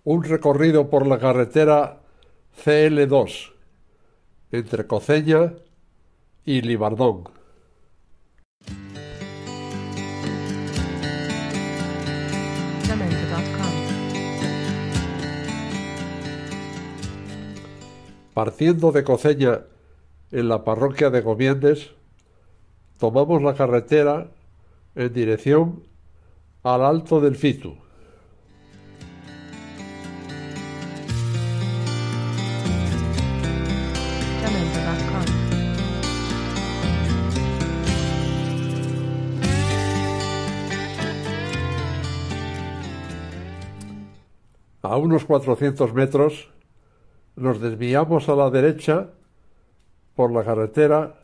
un recorrido por la carretera CL2 entre Coceña y Libardón. Partiendo de Coceña, en la parroquia de Gomiendes, tomamos la carretera en dirección al Alto del Fitu. A unos 400 metros nos desviamos a la derecha por la carretera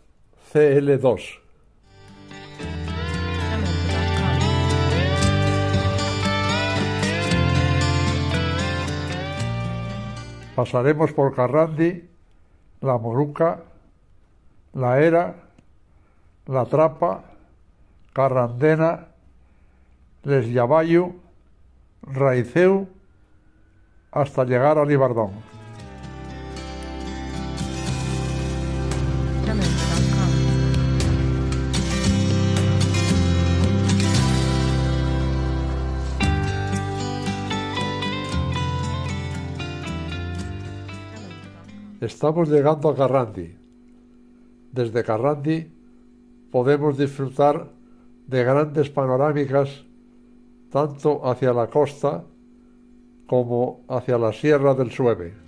CL2. Pasaremos por Carrandi, La Moruca, La Era, La Trapa, Carrandena, Les Llavallu, Raiceu, hasta llegar a Libardón. Estamos llegando a Carrandi. Desde Carrandi podemos disfrutar de grandes panorámicas tanto hacia la costa como hacia la Sierra del Sueve.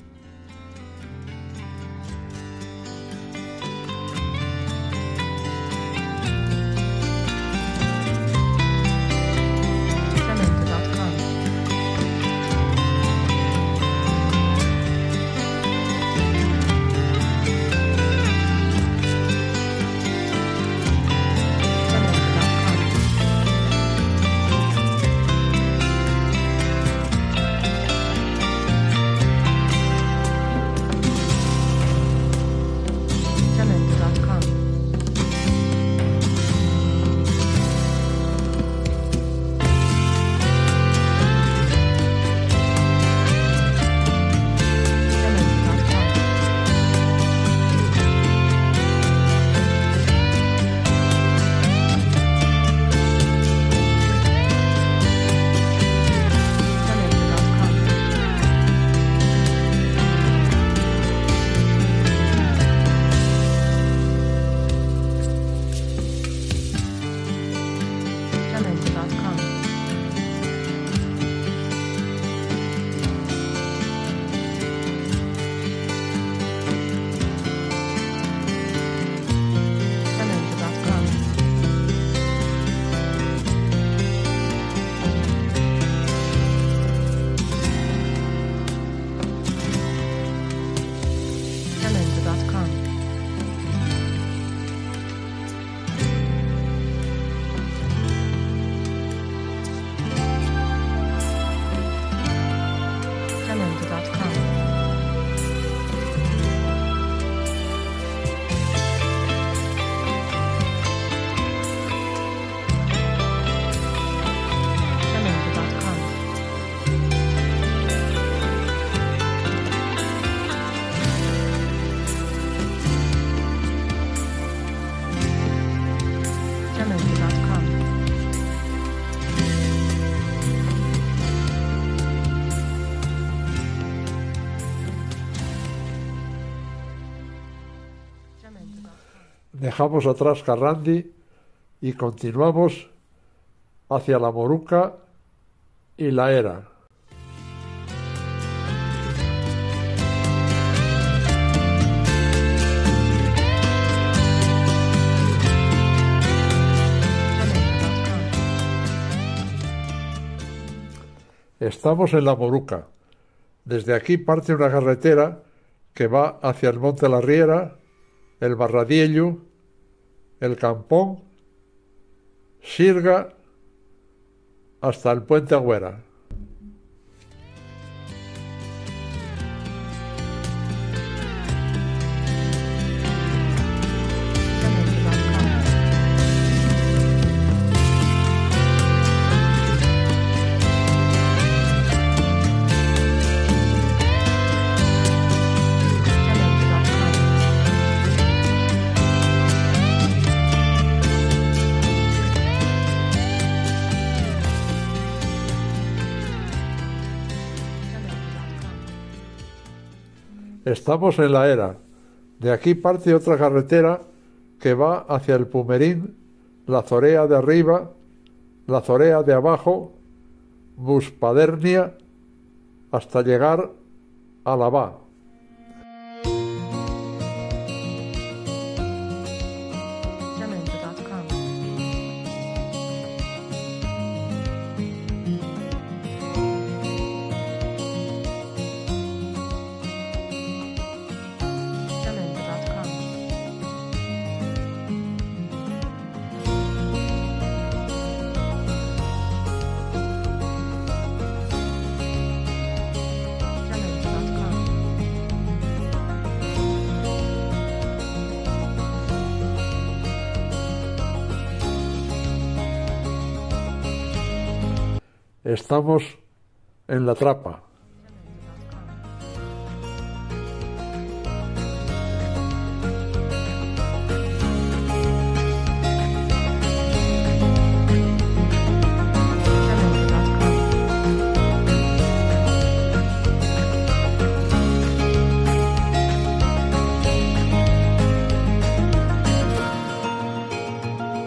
Dejamos atrás Carrandi y continuamos hacia La Moruca y La Era. Estamos en La Moruca. Desde aquí parte una carretera que va hacia el Monte La Riera, el Barradiello, el Campón, Sirga, hasta el Puente Agüera. Estamos en la Era. De aquí parte otra carretera que va hacia el Pumerín, la Zorea de arriba, la Zorea de abajo, Buspadernia, hasta llegar a Lavá. Estamos en La Trapa.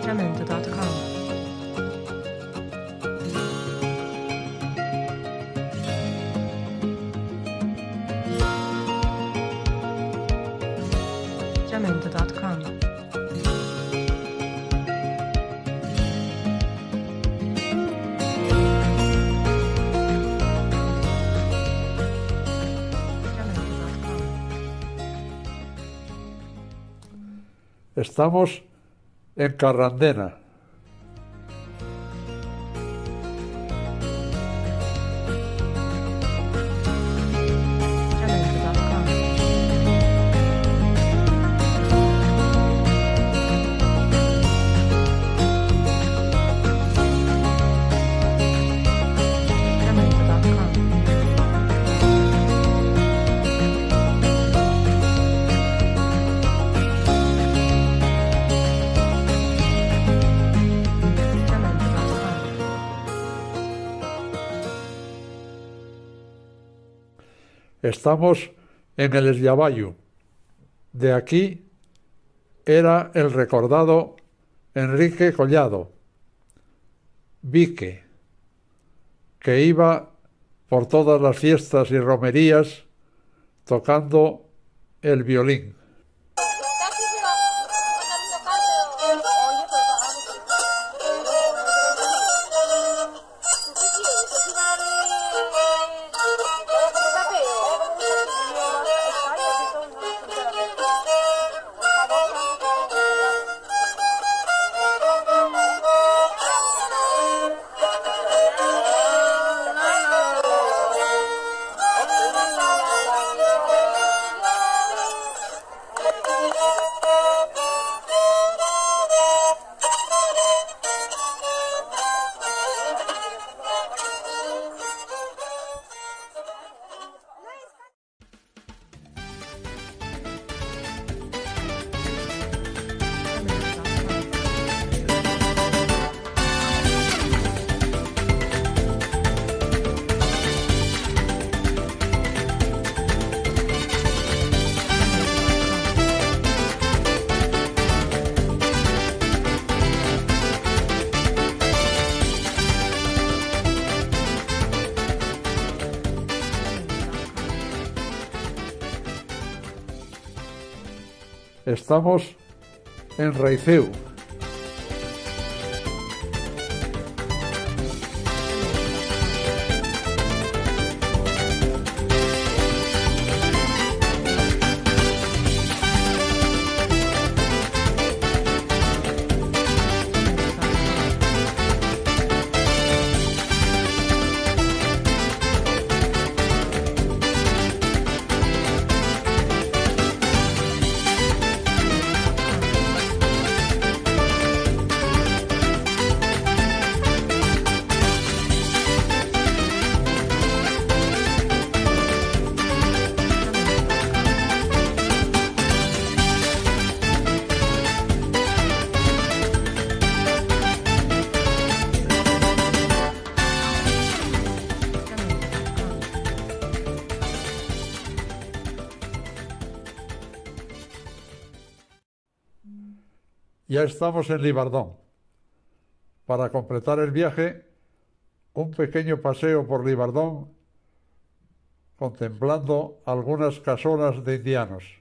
Jamendo.com. Estamos en Carrandena. Estamos en el Esllavayu. De aquí era el recordado Enrique Collado, Vique, que iba por todas las fiestas y romerías tocando el violín. Estamos en Raiceu. Ya estamos en Libardón. Para completar el viaje, un pequeño paseo por Libardón contemplando algunas casonas de indianos.